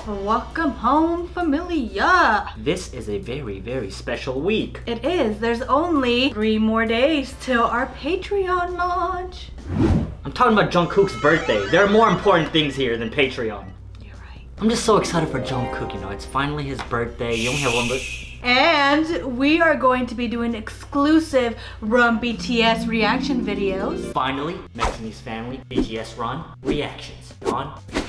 Welcome home, familia. This is a very, very special week. It is. There's only 3 more days till our Patreon launch. I'm talking about Jungkook's birthday. There are more important things here than Patreon. You're right. I'm just so excited for Jungkook, you know. It's finally his birthday. You only have one And we are going to be doing exclusive Run BTS reaction videos. Finally, Mexicanese family, BTS Run reactions on Patreon.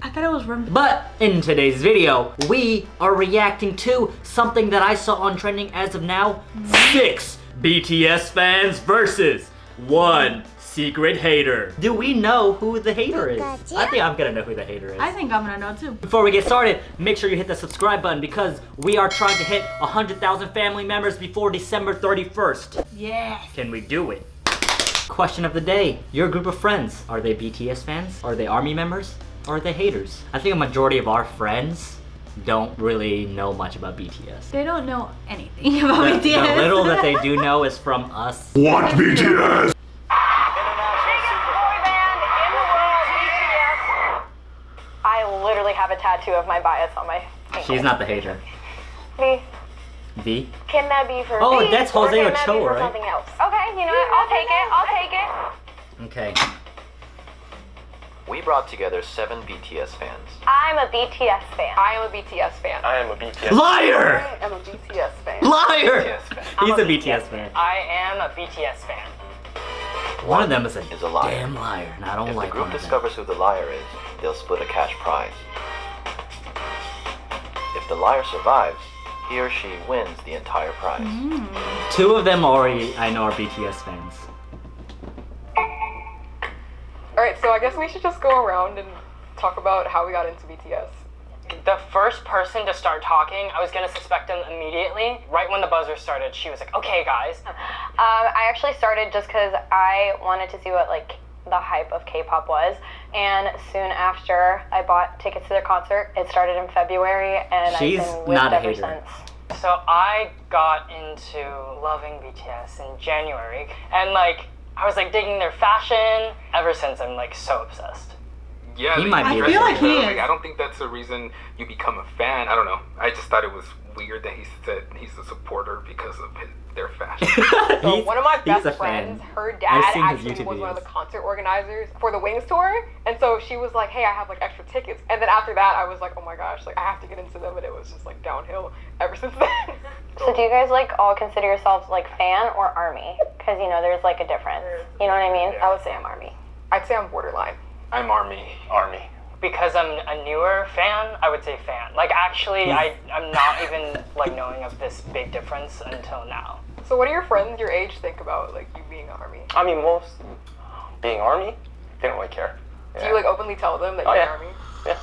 I thought it was Run. But in today's video, we are reacting to something that I saw on trending as of now. 6 BTS fans versus 1 secret hater. Do we know who the hater is? I think I'm gonna know who the hater is. I think I'm gonna know too. Before we get started, make sure you hit the subscribe button because we are trying to hit 100,000 family members before December 31st. Yes. Can we do it? Question of the day. Your group of friends, are they BTS fans? Are they ARMY members? Or are they haters? I think a majority of our friends don't really know much about BTS. They don't know anything about BTS. The little that they do know is from us. Watch BTS! I literally have a tattoo of my bias on my ankle. She's not the hater. V. V? Can that be for Oh, V, that's or Jose can that be Ochoa, for right? something else? Okay, you know what? I'll take it. I'll take it. Okay. We brought together 7 BTS fans. I'm a BTS fan. I am a BTS fan. I am a BTS Liar! I am a BTS fan. Liar! BTS fan. He's a BTS fan. I am a BTS fan. One of them is a liar. damn liar, and I don't If like the group one of them. discovers who the liar is, they'll split a cash prize. If the liar survives, he or she wins the entire prize. 2 of them already, I know, are BTS fans. Alright, so I guess we should just go around and talk about how we got into BTS. The first person to start talking, I was gonna suspect them immediately. Right when the buzzer started, she was like, okay guys. I actually started just because I wanted to see what the hype of K-pop was, and soon after I bought tickets to their concert. It started in February, and She's I've been with not a ever hater. since. So I got into loving BTS in January, and I was digging their fashion. Ever since, I'm so obsessed. Yeah, He might be I feel like he is. I don't think that's the reason you become a fan. I don't know. I just thought it was weird that he said he's a supporter because of their fashion. So one of my he's a best fan. friends, her I've dad seen his actually YouTube was one of the videos. concert organizers for the Wings tour, and so she was like, "Hey, I have extra tickets." And then after that, I was like, "Oh my gosh, I have to get into them," and it was just downhill ever since then. So do you guys all consider yourselves fan or ARMY? Because there's a difference. You know what I mean? I would say I'm ARMY. I'd say I'm borderline. I'm ARMY. ARMY. Because I'm a newer fan, I would say fan. Actually, I'm not even knowing of this big difference until now. So what do your friends your age think about you being an ARMY? I mean, most being ARMY, they don't really care. Do you openly tell them that you're yeah. ARMY? Yeah.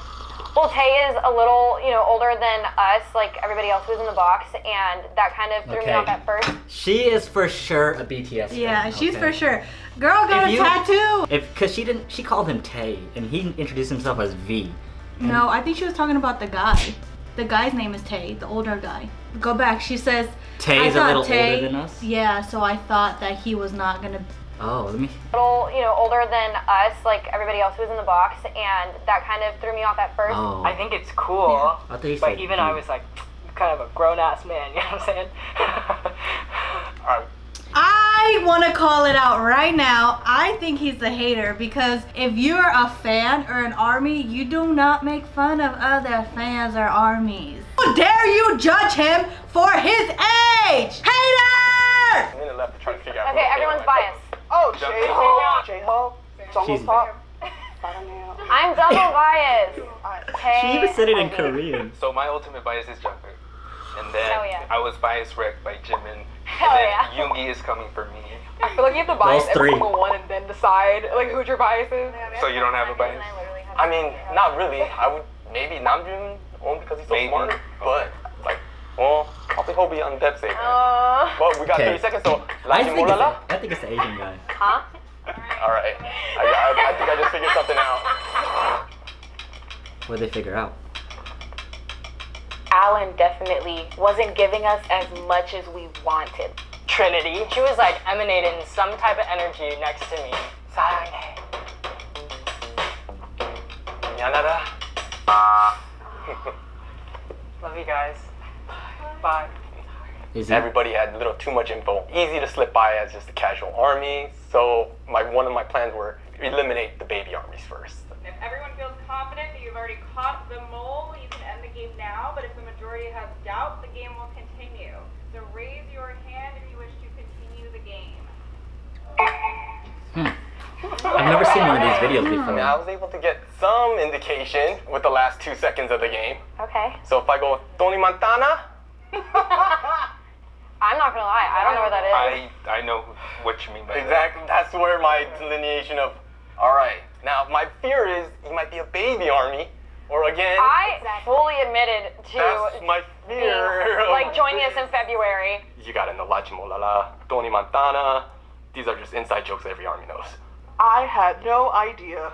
Well, Tay is a little, older than us, everybody else who's in the box, and that kind of threw me off at first. She is for sure a BTS fan. Yeah, she's okay? for sure. Girl got a tattoo. Cause she called him Tay, and he introduced himself as V. No, I think she was talking about the guy. The guy's name is Tay, the older guy. Go back. She says Tay's a little older than us? Yeah, so I thought that he was not gonna. Oh, let me. A little, older than us, everybody else who's in the box, and that kind of threw me off at first. Oh. I think it's cool, I thought you but said even V. I was kind of a grown-ass man, you know what I'm saying? Alright. I want to call it out right now. I think he's the hater because if you're a fan or an ARMY, you do not make fun of other fans or ARMYs. How dare you judge him for his age? Hater! I'm in the left to try to figure out. Okay, everyone's biased. Oh, J-Ho. She's, I'm double biased. she even said it in Tay. Korean. So my ultimate bias is Jungkook. And then Hell yeah. I was bias wrecked by Jimin. Hell And then yeah. Yoongi is coming for me. I feel like you have to bias Those every three. single one and then decide who your bias is. So you don't have a bias? I mean, not really. I would maybe Namjoon only because he's so Maybe. smart. But I'll think he'll be on Pepsi. Uh, But we got Okay. 30 seconds, so I Lati think, Molala. I think it's the Asian guy. huh? Alright. I think I just figured something out. What did they figure out? Alan definitely wasn't giving us as much as we wanted. Trinity. She was emanating some type of energy next to me. 사랑해. 미안하다. Love you guys. Bye. Is it? Everybody had a little too much info. Easy to slip by as just a casual army. So one of my plans were eliminate the baby armies first. If everyone feels confident that you've already caught the mole, you can end the game now, but if the majority has doubt, the game will continue. So raise your hand if you wish to continue the game. I've never seen one of these videos before. I was able to get some indication with the last 2 seconds of the game. Okay. So if I go Tony Montana, I'm not gonna lie, I don't know where that is. I know what you mean by exactly, that's where my delineation of, all right. Now my fear is he might be a baby army, or again. I fully admitted to That's my fear. like joining us in February. You gotta know La Chimolala, Tony Montana. These are just inside jokes every army knows. I had no idea.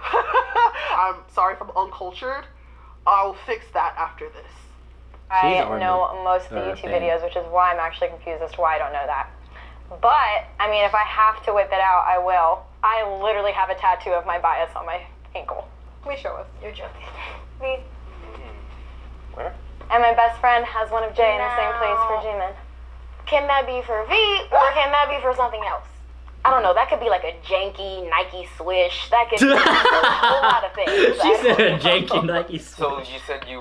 I'm sorry if I'm uncultured. I'll fix that after this. I Army. know most of the YouTube videos, which is why I'm actually confused as to why I don't know that. But, I mean, if I have to whip it out, I will. I literally have a tattoo of my bias on my ankle. Please show us. You're joking. Me. Where? And my best friend has one of Jay in the same place for Jimin. Can that be for V or can that be for something else? I don't know. That could be like a janky Nike swish. That could be a whole lot of things. She said a janky Nike So switch. you said you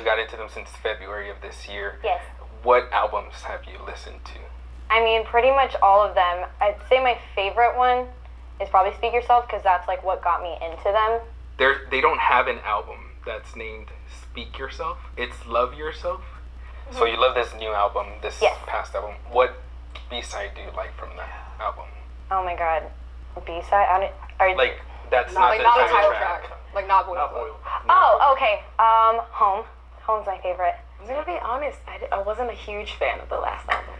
got into them since February of this year. Yes. What albums have you listened to? I mean, pretty much all of them. I'd say my favorite one is probably Speak Yourself, because that's like what got me into them. They don't have an album that's named Speak Yourself. It's Love Yourself. Mm-hmm. So you love this new album, this Yes. past album. What B-side do you like from that album? Oh my god. B-side? Like, that's not Like the not the title title track. track. Like not Boy. Oh, okay. Home. Home's my favorite. I'm gonna be honest. I wasn't a huge fan of the last album.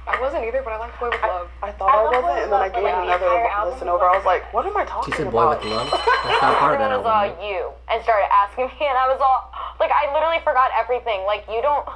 I wasn't either, but I like Boy with Love. I thought I love wasn't, Boy and then I With gave Love, it but like the another entire album listen over. I was like, what am I talking She said about? Boy with Love. That's not part of that Everyone was all album. right? you and started asking me, and I was all like, I literally forgot everything. Like, you don't.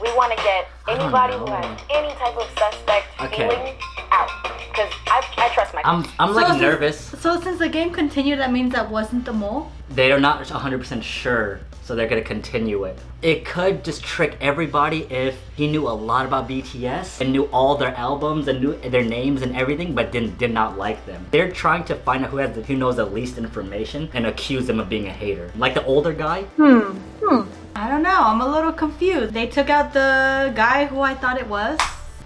We want to get I don't anybody who know. has any type of suspect Okay. feeling out. Because I trust my I'm like since- nervous. So since the game continued, that means that wasn't the mole? They are not 100% sure, so they're gonna continue it. It could just trick everybody if he knew a lot about BTS and knew all their albums and knew their names and everything, but did not like them. They're trying to find out who knows the least information and accuse them of being a hater. Like the older guy. I don't know. I'm a little confused. They took out the guy who I thought it was.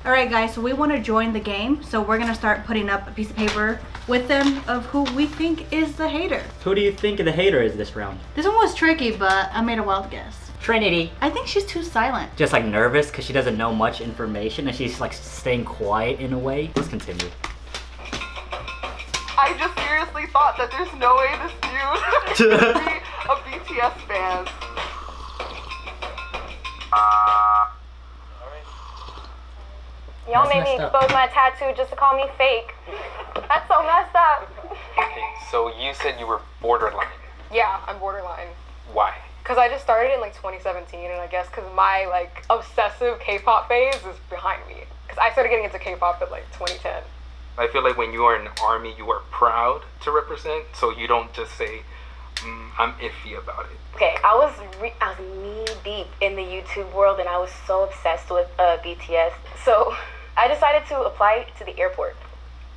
All right, guys, so we want to join the game. So we're going to start putting up a piece of paper with them of who we think is the hater. Who do you think the hater is this round? This one was tricky, but I made a wild guess. Trinity. I think she's too silent. Just like nervous because she doesn't know much information and she's like staying quiet in a way. Let's continue. I just seriously thought that there's no way this dude could be a BTS fan. Y'all That's made me messed up. expose my tattoo just to call me fake. That's so messed up. Okay, so you said you were borderline. Yeah, I'm borderline. Why? Because I just started in like 2017, and I guess because my like obsessive K-pop phase is behind me. Because I started getting into K-pop at like 2010. I feel like when you are in the army, you are proud to represent, so you don't just say, I'm iffy about it. Okay, I was knee deep in the YouTube world, and I was so obsessed with BTS. So I decided to apply to the airport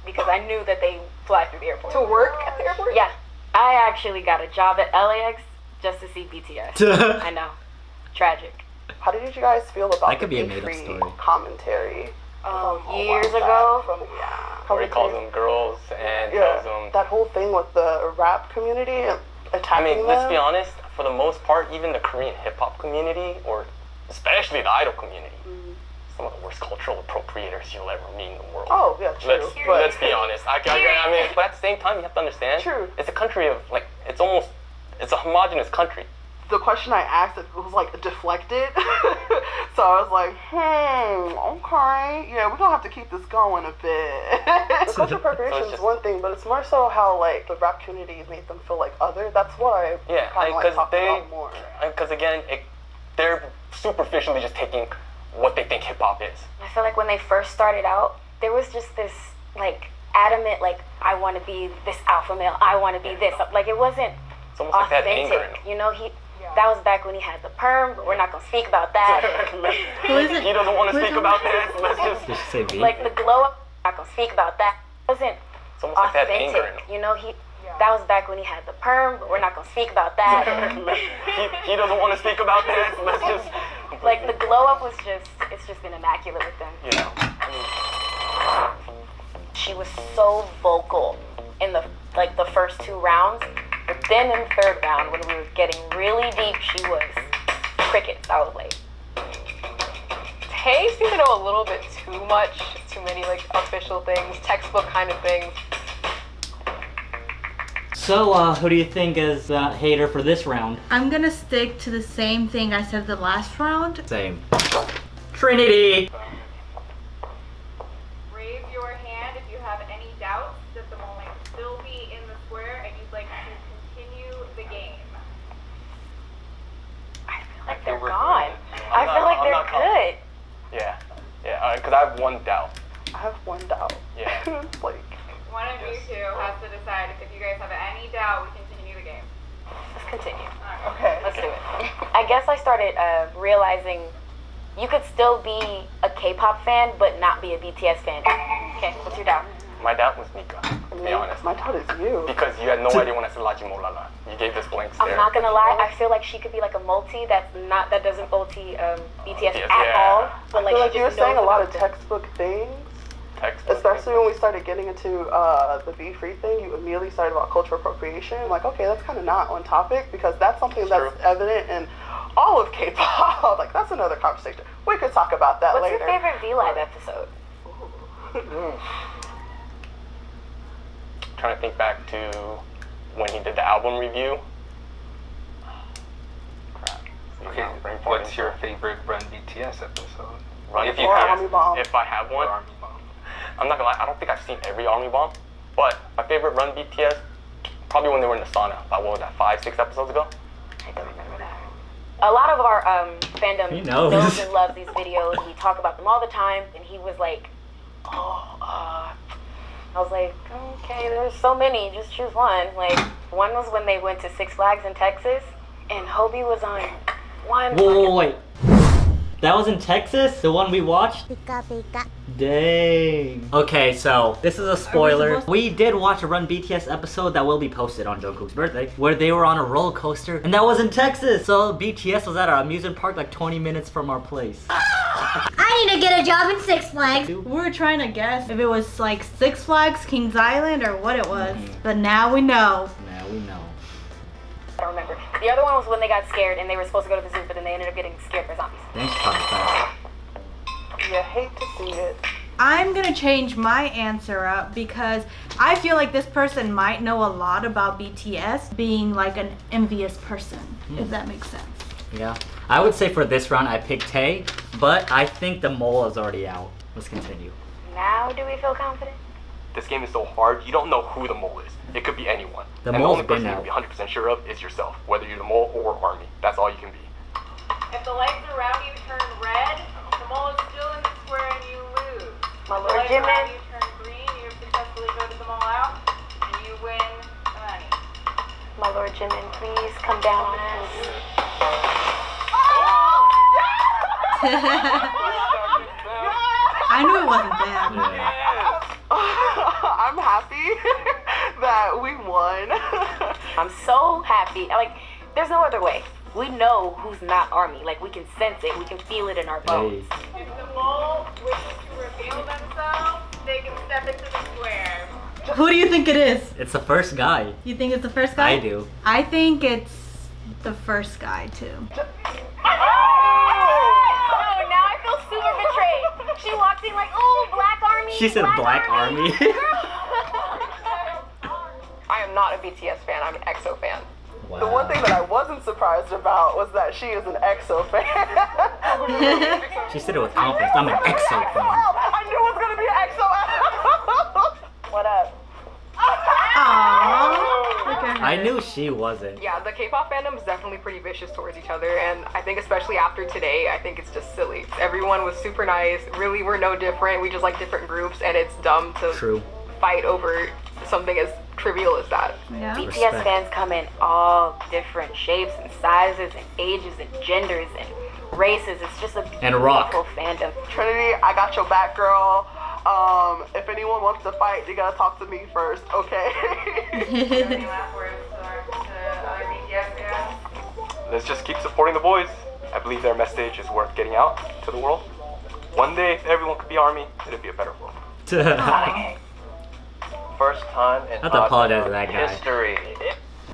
because I knew that they fly through the airport. To work at the airport? Yeah, I actually got a job at LAX just to see BTS. I know, tragic. How did you guys feel about That could be a the made-up free story. commentary? Years ago. Where he calls them girls and Yeah, tells them. that whole thing with the rap community and I attacking mean, let's them. be honest. For the most part, even the Korean hip hop community, or especially the idol community, some of the worst cultural appropriators you'll ever meet in the world. Oh, yeah, true. Let's be honest. I mean, but at the same time, you have to understand. True. It's a country of like, it's a homogenous country. The question I asked, it was like deflected. So I was like, okay, yeah, we're gonna have to keep this going a bit. The cultural appropriation is just- one thing, but it's more so how like the rap community made them feel like other. That's what I Yeah, kind of like because talk about more. because again, they're superficially just taking what they think hip hop is. I feel like when they first started out, there was just this like adamant like I want to be this alpha male. I want to be this. Like it wasn't It's almost like that anger in authentic. them. You know, That was back when he had the perm, but we're not gonna speak about that. Who is it? He doesn't want to Who is speak it? about this. Let's just. Did she say V? Like the glow up, we're not gonna speak about that. It wasn't It's almost like that anger in authentic. him. You know, that was back when he had the perm, but we're not gonna speak about that. He doesn't want to speak about this. Let's just. Like the glow up was it's just been immaculate with them. You know. She was so vocal in the first 2 rounds, but then in the 3rd round when we were getting really deep, she was crickets. I was like, Tay seemed to know a little bit too much, too many like official things, textbook kind of things. So, who do you think is the hater for this round? I'm gonna stick to the same thing I said the last round. Same. Trinity! Raise your hand if you have any doubts that the mole might still be in the square and you'd like to continue the game. I feel like they're gone. I feel like they're good. Yeah. Yeah. Because I have one doubt. I have one doubt. Yeah. Like, One of you two has to decide if you guys have any doubt, we continue the game. Let's continue. okay. Let's do it. I guess I started realizing you could still be a K-pop fan, but not be a BTS fan. Okay, what's your doubt? My doubt was Nika, to be honest. My doubt is you. Because you had no idea when I said Laji Molala. You gave this blank stare. I'm not gonna lie, I feel like she could be like a multi that doesn't multi BTS at yeah. all. But I feel like she you were just saying a knows lot of about them. textbook things. Textbook. Especially when we started getting into the Be Free thing, you immediately started about cultural appropriation. I'm like, okay, that's kind of not on topic because that's something that's evident in all of K-pop. Like, that's another conversation. We could talk about that What's later. your favorite V-Live episode? Trying to think back to when he did the album review. Crap. Okay, what's your favorite Run BTS episode? Run If you Or have Army Bomb. If I have one, Army Bomb. I'm not gonna lie, I don't think I've seen every Army Bomb, but my favorite Run BTS, probably when they were in the sauna, about what was that, 5-6 episodes ago? I don't remember that. A lot of our fandom He knows. and loves these videos. We talk about them all the time, and he was like, I was like, okay, there's so many, just choose one. Like, one was when they went to Six Flags in Texas, and Hobie was on one. Whoa, wait. That was in Texas? The one we watched? Dang. Okay, so this is a spoiler. We did watch a Run BTS episode that will be posted on Jungkook's birthday, where they were on a roller coaster, and that was in Texas. So BTS was at our amusement park like 20 minutes from our place. I need to get a job in Six Flags. We were trying to guess if it was like Six Flags, Kings Island, or what it was. But now we know. Now we know. I don't remember. The other one was when they got scared, and they were supposed to go to the zoo, but then they ended up getting scared by zombies. Thanks, Papa. You hate to see it. I'm gonna change my answer up because I feel like this person might know a lot about BTS, being like an envious person, if that makes sense. Yeah. I would say for this round I picked Tay, but I think the mole is already out. Let's continue. Now do we feel confident? This game is so hard, you don't know who the mole is. It could be anyone. The and mole's the only person been you can be 100% sure of is yourself, whether you're the mole or Army. That's all you can be. If the lights around you turn red, the mole is still in the square and you lose. My If the Lord lights around Jimin. you turn green, you successfully voted them all out, and you win the money. My Lord Jimin, please come down on us. I knew it wasn't bad. Yeah. I'm happy that we won. I'm so happy. Like, there's no other way. We know who's not Army. Like, we can sense it. We can feel it in our bones. Hey. If the mole wishes to reveal themselves, they can step into the square. Who do you think it is? It's the first guy. You think it's the first guy? I do. I think it's the first guy too. Oh, now I feel super betrayed. She walked in like, oh, Black Army. She said Black Army. I am not a BTS fan, I'm an EXO fan. Wow. The one thing that I wasn't surprised about was that she is an EXO fan. She said it with confidence. I'm an EXO fan. I knew it was gonna be an EXO. What up? Aww. I knew she wasn't. Yeah, the K-pop fandom is definitely pretty vicious towards each other, and I think especially after today, I think it's just silly. Everyone was super nice. Really, we're no different. We just like different groups, and it's dumb to True. fight over something as trivial as that. Yeah. BTS Respect. fans come in all different shapes and sizes and ages and genders and races. It's just a And rock. beautiful fandom. Trinity, I got your back, girl. If anyone wants to fight, they gotta talk to me first, okay? Any last words to other BTS fans? Let's just keep supporting the boys. I believe their message is worth getting out to the world. One day, if everyone could be ARMY, it'd be a better world. First time in I have to apologize to that guy. history.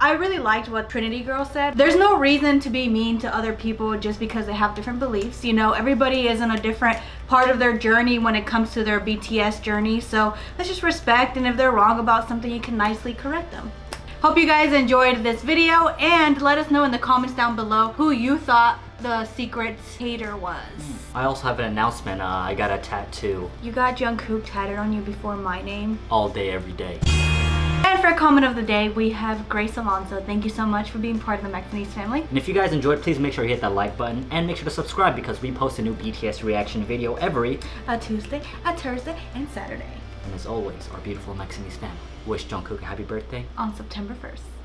I really liked what Trinity Girl said. There's no reason to be mean to other people just because they have different beliefs. You know, everybody is in a different part of their journey when it comes to their BTS journey. So let's just respect, and if they're wrong about something, you can nicely correct them. Hope you guys enjoyed this video, and let us know in the comments down below who you thought the secret hater was. I also have an announcement. I got a tattoo You got Jungkook tatted on you before my name. all day, every day. And for comment of the day, we have Grace Alonso. Thank you so much for being part of the Maxine's family. And if you guys enjoyed, please make sure you hit that like button and make sure to subscribe because we post a new BTS reaction video every. A Tuesday, a Thursday, and Saturday And as always, our beautiful Maxine's family wish Jungkook a happy birthday. on September 1st.